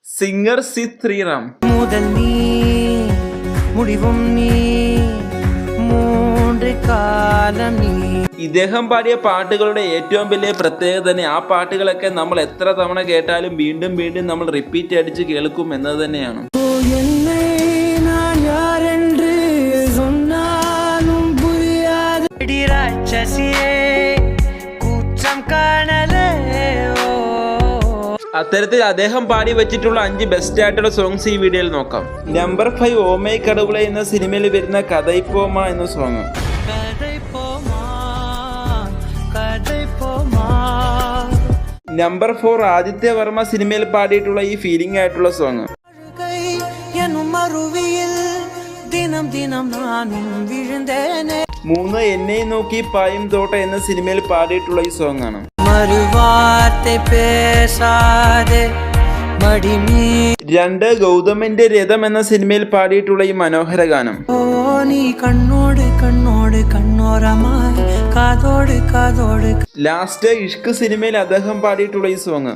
Singer Sid Sriram. മുതൽ നീ മുടിവും നീ മൂன்று കാലം നീ. ഇദ്ദേഹം പാടിയ പാട്ടുകളുടെ ഏറ്റവും വലിയ പ്രത്യേകത തന്നെ ആ പാട്ടുകളൊക്കെ നമ്മൾ എത്ര തവണ കേട്ടാലും വീണ്ടും വീണ്ടും നമ്മൾ റിപ്പീറ്റ് അടിച്ച് കേൾക്കും എന്നത് തന്നെയാണ്. അത്തരത്തിൽ അദ്ദേഹം പാടി വെച്ചിട്ടുള്ള 5 ബെസ്റ്റ് ആയിട്ടുള്ള സോങ്സ് ഈ വീഡിയോയിൽ നോക്കാം. നമ്പർ 5 ഓമൈ കടവുളെ എന്ന സിനിമയിൽ വരുന്ന കഥൈപ്പോമ എന്ന സോങ്. നമ്പർ 4 ആദിത്യ വർമ്മ സിനിമയിൽ പാടിയിട്ടുള്ള ഈ ഫീലിംഗ് ആയിട്ടുള്ള സോങ്. 3 എന്നെ നോക്കി പായും തോട്ട എന്ന സിനിമയിൽ പാടിയിട്ടുള്ള ഈ സോങ് ആണ്. 2 ഗൗതമിന്റെ രഥം എന്ന സിനിമയിൽ പാടിയിട്ടുള്ള ഈ മനോഹര ഗാനം. ലാസ്റ്റ് ഇഷ്ക് സിനിമയിൽ അദ്ദേഹം പാടിയിട്ടുള്ള ഈ സോങ്.